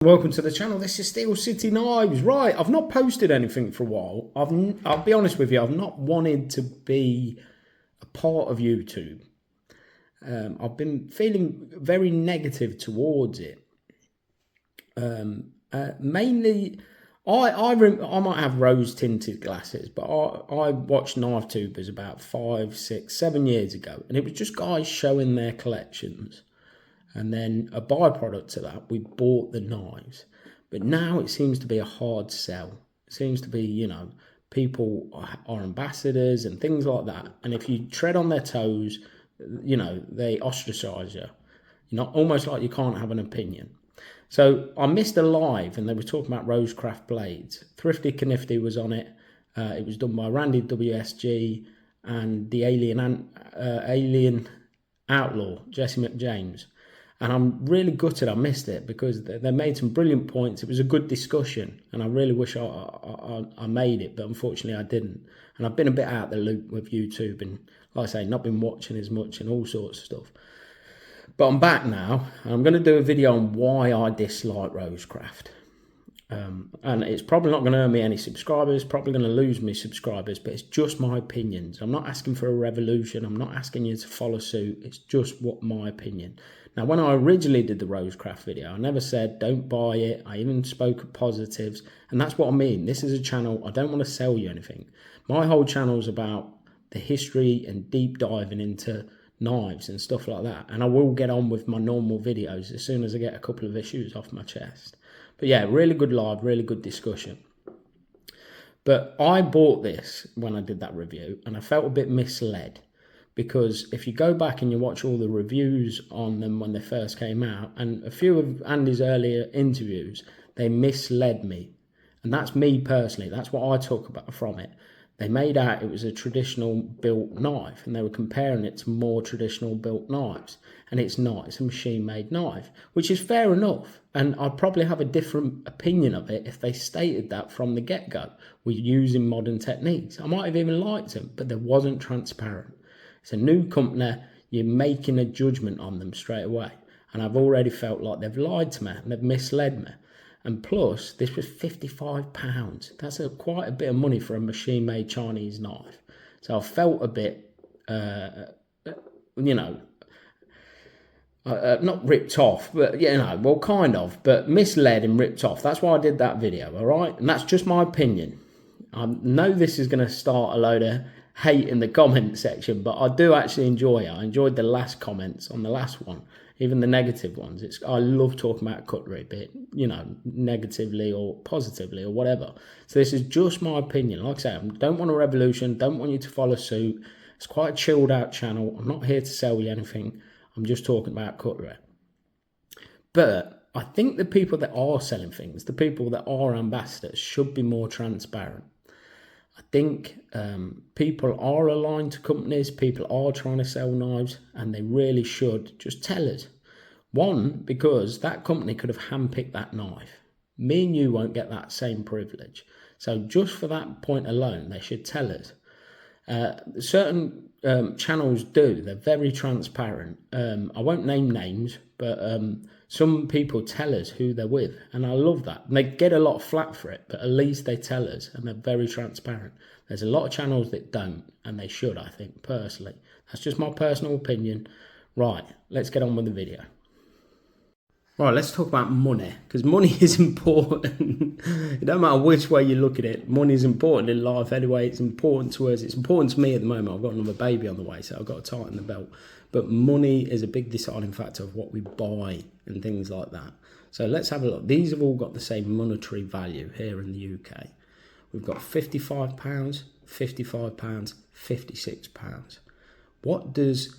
Welcome to the channel. This is Steel City Knives. Right, I've not posted anything for a while. I'll be honest with you, I've not wanted to be a part of YouTube. I've been feeling very negative towards it. Mainly, I might have rose tinted glasses, but I watched Knife Tubers about 5, 6, 7 years ago, and it was just guys showing their collections. And then a byproduct to that, we bought the knives. But now it seems to be a hard sell. It seems to be, people are ambassadors and things like that. And if you tread on their toes, they ostracize you. Almost like you can't have an opinion. So I missed a live and they were talking about Rosecraft blades. Thrifty Knifty was on it. It was done by Randy WSG and the Alien Outlaw, Jesse McJames. And I'm really gutted I missed it because they made some brilliant points. It was a good discussion, and I really wish I made it, but unfortunately I didn't. And I've been a bit out of the loop with YouTube, and like I say, not been watching as much and all sorts of stuff. But I'm back now, and I'm going to do a video on why I dislike Rosecraft. And it's probably not going to earn me any subscribers, probably going to lose me subscribers, but it's just my opinions. I'm not asking for a revolution. I'm not asking you to follow suit. It's just my opinion. Now, when I originally did the Rosecraft video, I never said don't buy it. I even spoke of positives, and that's what I mean. This is a channel. I don't want to sell you anything. My whole channel is about the history and deep diving into knives and stuff like that. And I will get on with my normal videos as soon as I get a couple of issues off my chest. But yeah, really good live, really good discussion. But I bought this when I did that review, and I felt a bit misled. Because if you go back and you watch all the reviews on them when they first came out, and a few of Andy's earlier interviews, they misled me. And that's me personally. That's what I took about from it. They made out it was a traditional built knife, and they were comparing it to more traditional built knives. And it's not. It's a machine-made knife, which is fair enough. And I'd probably have a different opinion of it if they stated that from the get-go. We're using modern techniques. I might have even liked them, but they wasn't transparent. It's a new company, you're making a judgment on them straight away. And I've already felt like they've lied to me and they've misled me. And plus, this was £55. That's quite a bit of money for a machine-made Chinese knife. So I felt a bit, not ripped off, but, well, kind of, but misled and ripped off. That's why I did that video, all right? And that's just my opinion. I know this is going to start a load of hate in the comment section, but I do actually enjoy it. I enjoyed the last comments on the last one, even the negative ones. I love talking about cutlery, but negatively or positively or whatever. So this is just my opinion. Like I say, I don't want a revolution, don't want you to follow suit. It's quite a chilled out channel. I'm not here to sell you anything. I'm just talking about cutlery. But I think the people that are selling things, the people that are ambassadors, should be more transparent. I think people are aligned to companies, people are trying to sell knives, and they really should just tell us. One, because that company could have handpicked that knife. Me and you won't get that same privilege. So just for that point alone, they should tell us. Certain channels do. They're very transparent. I won't name names, but some people tell us who they're with, and I love that. And they get a lot of flack for it, but at least they tell us, and they're very transparent. There's a lot of channels that don't, and they should, I think, personally. That's just my personal opinion. Right, let's get on with the video. Right, let's talk about money, because money is important. It don't matter which way you look at it. Money is important in life anyway. It's important to us. It's important to me at the moment. I've got another baby on the way, so I've got to tighten the belt. But money is a big deciding factor of what we buy and things like that. So let's have a look. These have all got the same monetary value here in the UK. We've got £55, £55, £56. What does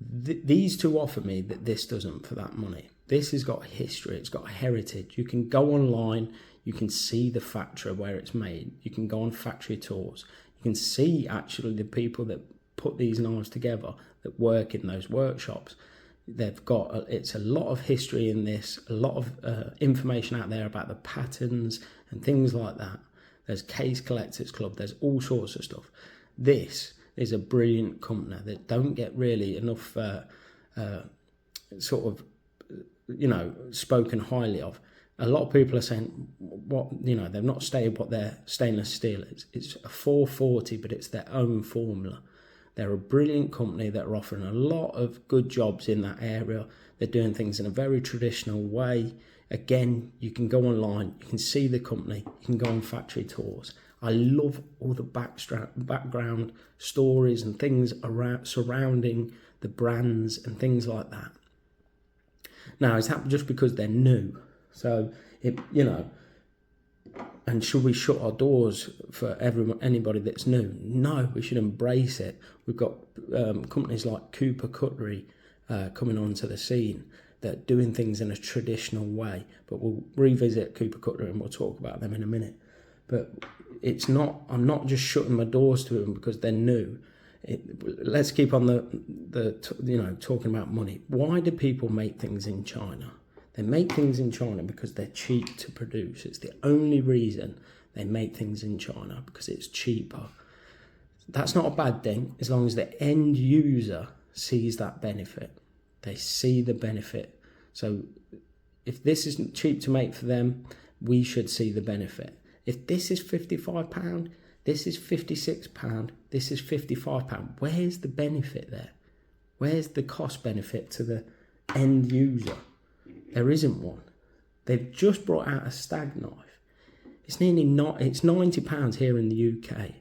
these two offer me that this doesn't for that money? This has got history, it's got heritage. You can go online, you can see the factory where it's made. You can go on factory tours. You can see actually the people that put these knives together, that work in those workshops. They've got, it's a lot of history in this, a lot of information out there about the patterns and things like that. There's Case Collectors Club, there's all sorts of stuff. This is a brilliant company that don't get really enough sort of, spoken highly of. A lot of people are saying, they've not stated what their stainless steel is. It's a 440, but it's their own formula. They're a brilliant company that are offering a lot of good jobs in that area. They're doing things in a very traditional way. Again, you can go online, you can see the company, you can go on factory tours. I love all the background stories and things surrounding the brands and things like that. Now, it's happened just because they're new. So, and should we shut our doors for anybody that's new? No, we should embrace it. We've got companies like Cutlery coming onto the scene that are doing things in a traditional way. But we'll revisit Cutlery and we'll talk about them in a minute. But I'm not just shutting my doors to them because they're new. Let's keep on talking about money. Why do people make things in China? They make things in China because they're cheap to produce. It's the only reason they make things in China, because it's cheaper. That's not a bad thing as long as the end user sees that benefit. They see the benefit. So if this isn't cheap to make for them, we should see the benefit. If this is £55, this is £56, this is £55, where's the benefit there? Where's the cost benefit to the end user? There isn't one. They've just brought out a stag knife. It's £90 here in the UK.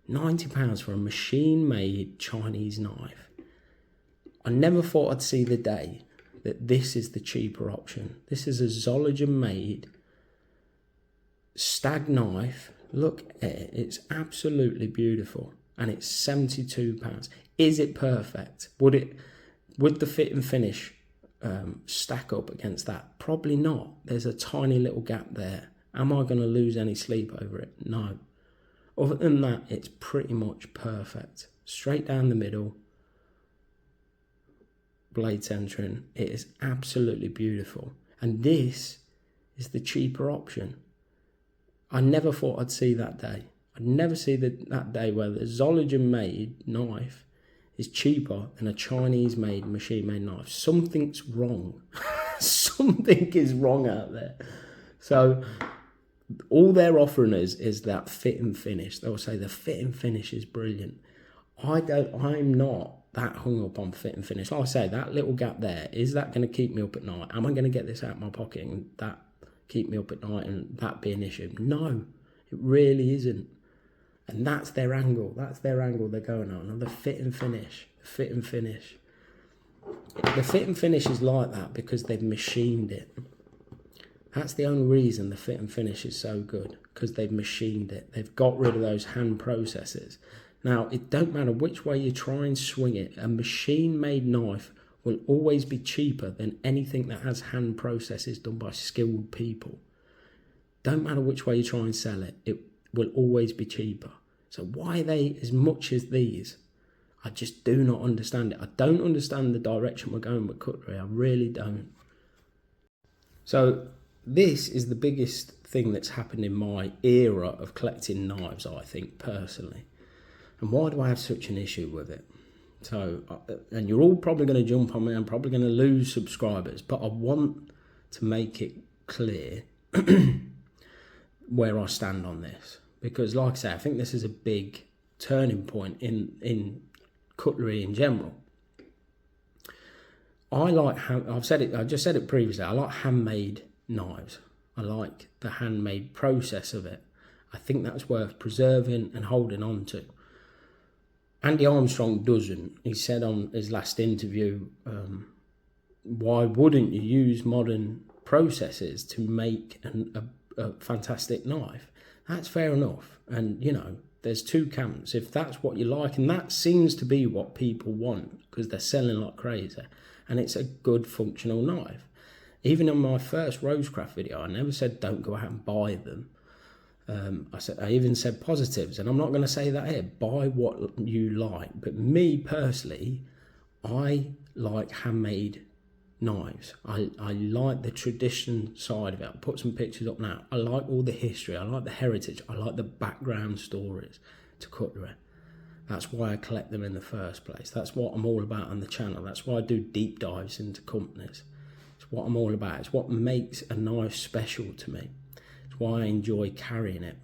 £90 for a machine-made Chinese knife. I never thought I'd see the day that this is the cheaper option. This is a Zoologen-made stag knife. Look at it. It's absolutely beautiful. And it's £72. Is it perfect? Would the fit and finish stack up against that? Probably not. There's a tiny little gap there. Am I going to lose any sleep over it? No. Other than that, it's pretty much perfect. Straight down the middle, blade centering. It is absolutely beautiful. And this is the cheaper option. I never thought I'd see that day. I'd never see that day where the Zoologen-made knife is cheaper than a Chinese-made, machine-made knife. Something's wrong. Something is wrong out there. So all they're offering is that fit and finish. They'll say the fit and finish is brilliant. I'm not that hung up on fit and finish. Like I say, that little gap there, is that going to keep me up at night? Am I going to get this out of my pocket and that keep me up at night and that be an issue? No, it really isn't. And that's their angle. That's their angle they're going on. The fit and finish. The fit and finish. The fit and finish is like that because they've machined it. That's the only reason the fit and finish is so good, because they've machined it. They've got rid of those hand processes. Now, it don't matter which way you try and swing it. A machine-made knife will always be cheaper than anything that has hand processes done by skilled people. Don't matter which way you try and sell it, it will always be cheaper. So why are they as much as these? I just do not understand it. I don't understand the direction we're going with cutlery. I really don't. So this is the biggest thing that's happened in my era of collecting knives, I think, personally. And why do I have such an issue with it? So, and you're all probably going to jump on me. I'm probably going to lose subscribers, but I want to make it clear where I stand on this. Because like I say, I think this is a big turning point in cutlery in general. I just said it previously, I like handmade knives. I like the handmade process of it. I think that's worth preserving and holding on to. Andy Armstrong doesn't. He said on his last interview, why wouldn't you use modern processes to make a fantastic knife? That's fair enough. And, there's two camps. If that's what you like, and that seems to be what people want, because they're selling like crazy, and it's a good functional knife. Even in my first Rosecraft video, I never said don't go out and buy them. I even said positives, and I'm not going to say that here. Buy what you like. But me personally, I like handmade knives. I like the tradition side of it. I'll put some pictures up now. I like all the history. I like the heritage. I like the background stories to cutlery. That's why I collect them in the first place. That's what I'm all about on the channel. That's why I do deep dives into companies. It's It's what I'm all about. It's what makes a knife special to me. It's why I enjoy carrying it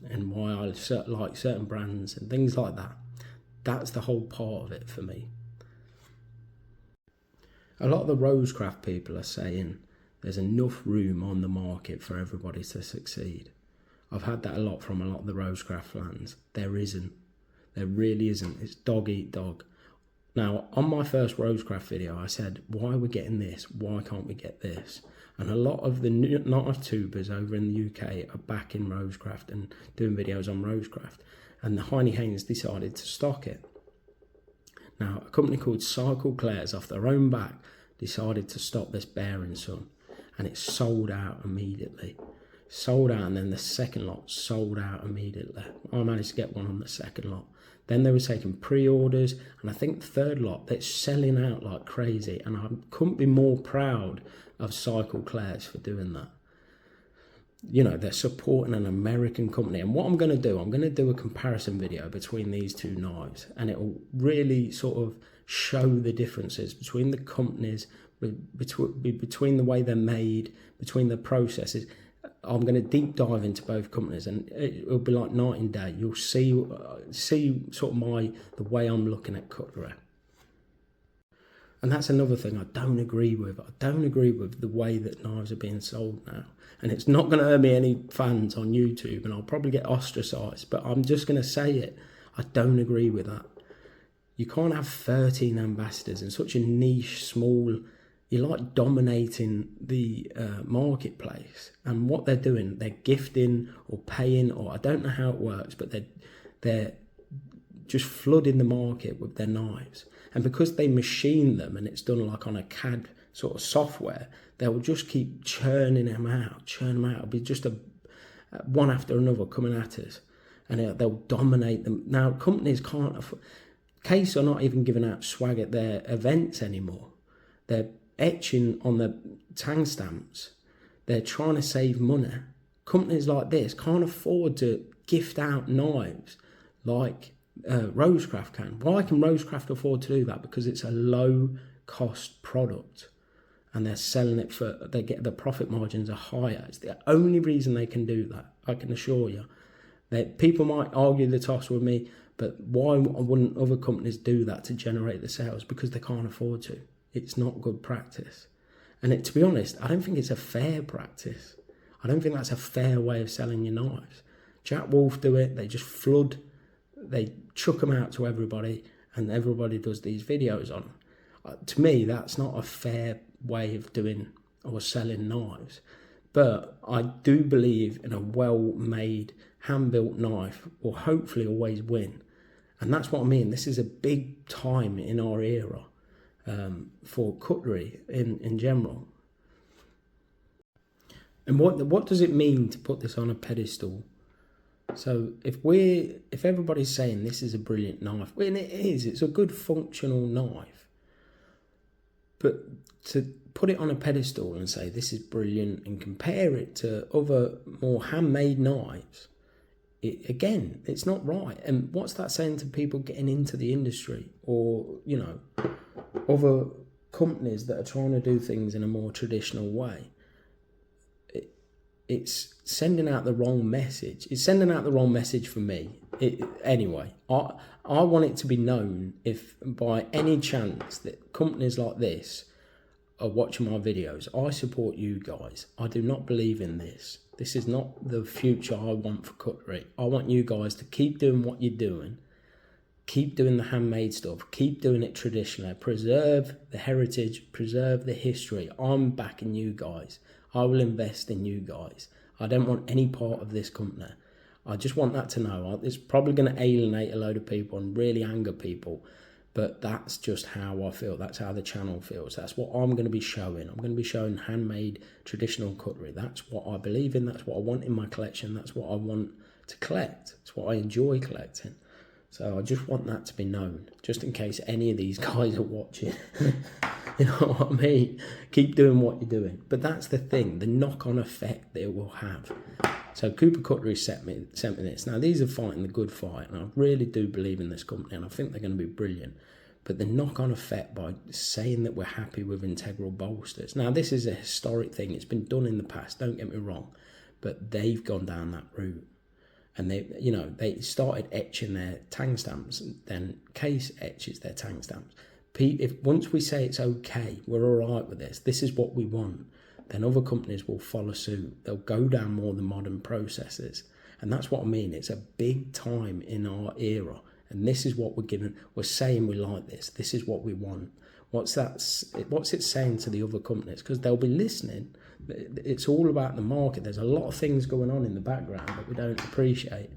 and why I like certain brands and things like that. That's the whole part of it for me. A lot of the Rosecraft people are saying there's enough room on the market for everybody to succeed. I've had that a lot from a lot of the Rosecraft fans. There isn't. There really isn't. It's dog eat dog. Now, on my first Rosecraft video, I said, why are we getting this? Why can't we get this? And a lot of the knife tubers over in the UK are back in Rosecraft and doing videos on Rosecraft. And the Heine Haynes decided to stock it. Now, a company called Cycle Clares off their own back decided to stop this bearing son. And it sold out immediately. Sold out, and then the second lot sold out immediately. I managed to get one on the second lot. Then they were taking pre-orders, and I think the third lot, they're selling out like crazy. And I couldn't be more proud of Cycle Clares for doing that. You know, they're supporting an American company. And what I'm going to do, I'm going to do a comparison video between these two knives. And it will really sort of show the differences between the companies, between the way they're made, between the processes. I'm going to deep dive into both companies, and it'll be like night and day. You'll see sort of the way I'm looking at cutlery. And that's another thing I don't agree with. I don't agree with the way that knives are being sold now. And it's not going to earn me any fans on YouTube, and I'll probably get ostracised, but I'm just going to say it. I don't agree with that. You can't have 13 ambassadors in such a niche, small. You're like dominating the marketplace, and what they're doing, they're gifting or paying, or I don't know how it works, but they're just flooding the market with their knives. And because they machine them and it's done like on a CAD sort of software, they'll just keep churning them out. It'll be just one after another coming at us, and they'll dominate them. Now, companies can't afford. Case are not even giving out swag at their events anymore. They're etching on the tang stamps. They're trying to save money. Companies like this can't afford to gift out knives like Rosecraft can. Why can Rosecraft afford to do that? Because it's a low cost product and they're selling it for, the profit margins are higher. It's the only reason they can do that, I can assure you. That people might argue the toss with me, but why wouldn't other companies do that to generate the sales? Because they can't afford to. It's not good practice. And to be honest, I don't think it's a fair practice. I don't think that's a fair way of selling your knives. Jack Wolf do it. They just flood. They chuck them out to everybody, and everybody does these videos on them. To me, that's not a fair way of doing or selling knives. But I do believe in a well-made, hand-built knife will hopefully always win. And that's what I mean. This is a big time in our era. For cutlery in general. And what does it mean to put this on a pedestal? So if everybody's saying this is a brilliant knife, and it is, it's a good functional knife, but to put it on a pedestal and say this is brilliant and compare it to other more handmade knives, again, it's not right. And what's that saying to people getting into the industry, or other companies that are trying to do things in a more traditional way? It's sending out the wrong message. It's sending out the wrong message for me. Anyway, I want it to be known, if by any chance that companies like this are watching my videos, I support you guys. I do not believe in this. This is not the future I want for cutlery. I want you guys to keep doing what you're doing. Keep doing the handmade stuff. Keep doing it traditionally. Preserve the heritage. Preserve the history. I'm backing you guys. I will invest in you guys. I don't want any part of this company. I just want that to know. It's probably going to alienate a load of people and really anger people. But that's just how I feel. That's how the channel feels. That's what I'm going to be showing. I'm going to be showing handmade traditional cutlery. That's what I believe in. That's what I want in my collection. That's what I want to collect. It's what I enjoy collecting. So I just want that to be known, just in case any of these guys are watching. You know what I mean? Keep doing what you're doing. But that's the thing, the knock-on effect that it will have. So Cooper Cutlery sent me this. Now, these are fighting the good fight, and I really do believe in this company, and I think they're going to be brilliant. But the knock-on effect by saying that we're happy with integral bolsters. Now, this is a historic thing. It's been done in the past, don't get me wrong. But they've gone down that route. And they started etching their tang stamps, and then Case etches their tang stamps. If once we say it's okay, we're all right with this is what we want, then other companies will follow suit. They'll go down more the modern processes. And that's what I mean. It's a big time in our era. And this is what we're saying we like this. This is what we want. What's it saying to the other companies? Because they'll be listening. It's all about the market. There's a lot of things going on in the background that we don't appreciate.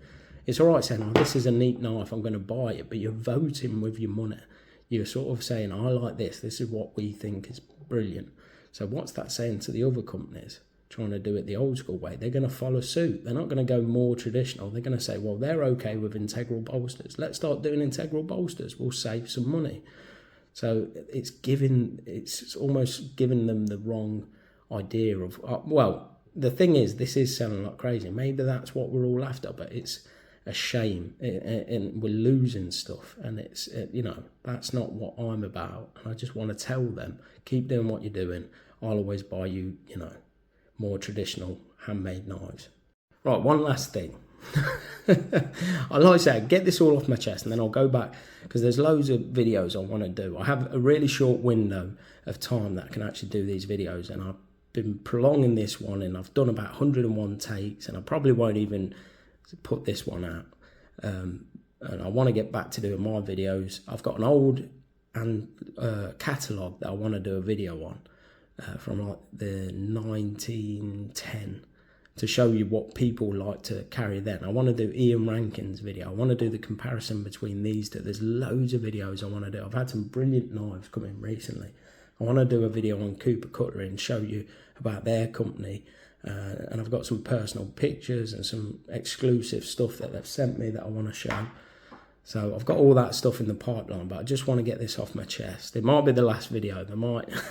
It's all right saying, oh, this is a neat knife, I'm going to buy it. But you're voting with your money. You're sort of saying, I like this. This is what we think is brilliant. So what's that saying to the other companies trying to do it the old school way? They're going to follow suit. They're not going to go more traditional. They're going to say, well, they're okay with integral bolsters. Let's start doing integral bolsters. We'll save some money. So it's almost giving them the wrong idea of, the thing is, this is selling like crazy. Maybe that's what we're all after, but it's a shame, and we're losing stuff, and that's not what I'm about. And I just want to tell them, keep doing what you're doing. I'll always buy you, more traditional handmade knives. Right, one last thing. I like to say, get this all off my chest, and then I'll go back, because there's loads of videos I want to do. I have a really short window of time that I can actually do these videos, and I've been prolonging this one, and I've done about 101 takes, and I probably won't even put this one out. And I want to get back to doing my videos. I've got an old catalogue that I want to do a video on from like the 1910 to show you what people like to carry then. I want to do Ian Rankin's video. I want to do the comparison between these two. There's loads of videos I want to do. I've had some brilliant knives come in recently. I want to do a video on Cooper Cutlery and show you about their company. And I've got some personal pictures and some exclusive stuff that they've sent me that I want to show. So I've got all that stuff in the pipeline, but I just want to get this off my chest. It might be the last video.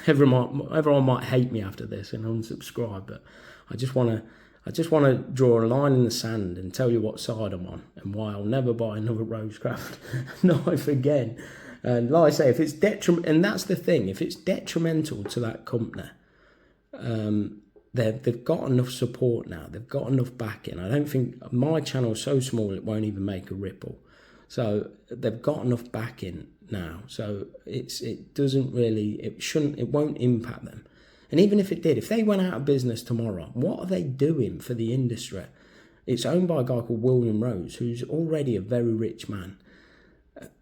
Everyone might hate me after this and unsubscribe, but I just want to draw a line in the sand and tell you what side I'm on and why I'll never buy another Rosecraft knife again. And like I say, if it's detrimental, and that's the thing, if it's detrimental to that company, they've got enough support now. They've got enough backing. I don't think my channel's so small it won't even make a ripple. So they've got enough backing now. So it won't impact them. And even if it did, if they went out of business tomorrow, what are they doing for the industry? It's owned by a guy called William Rose, who's already a very rich man.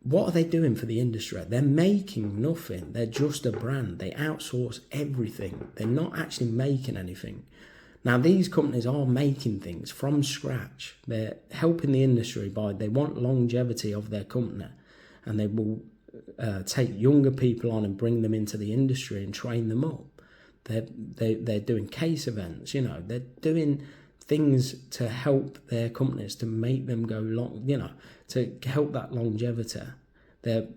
What are they doing for the industry? They're making nothing. They're just a brand. They outsource everything. They're not actually making anything. Now, these companies are making things from scratch. They're helping the industry they want longevity of their company, and they will take younger people on and bring them into the industry and train them up. They're doing case events, they're doing things to help their companies to make them go long, to help that longevity. They're,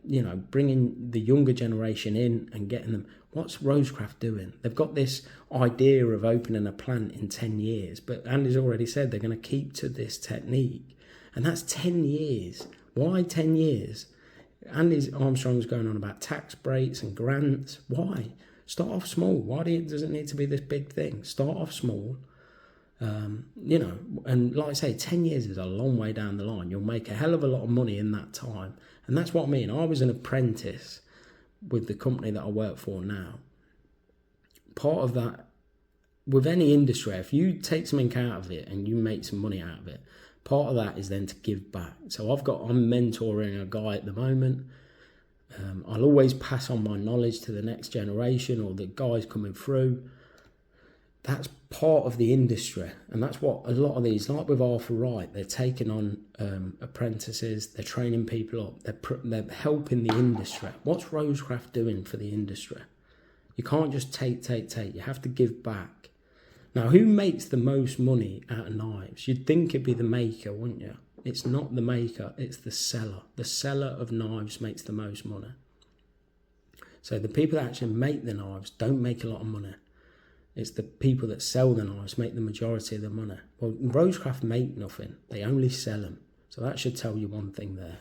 bringing the younger generation in and getting them. What's Rosecraft doing? They've got this idea of opening a plant in 10 years, but Andy's already said they're going to keep to this technique. And that's 10 years. Why 10 years? Andy Armstrong's going on about tax breaks and grants. Why? Start off small. Why does it need to be this big thing? Start off small. And like I say, 10 years is a long way down the line. You'll make a hell of a lot of money in that time. And that's what I mean. I was an apprentice with the company that I work for now. Part of that, with any industry, if you take something out of it and you make some money out of it, part of that is then to give back. So I'm mentoring a guy at the moment. I'll always pass on my knowledge to the next generation or the guys coming through. That's part of the industry, and that's what a lot of these, like with Arthur Wright, they're taking on apprentices, they're training people up, they're helping the industry. What's Rosecraft doing for the industry? You can't just take. You have to give back. Now, who makes the most money out of knives? You'd think it'd be the maker, wouldn't you? It's not the maker, it's the seller. The seller of knives makes the most money. So the people that actually make the knives don't make a lot of money. It's the people that sell the knives make the majority of the money. Well, Rosecraft make nothing. They only sell them. So that should tell you one thing there.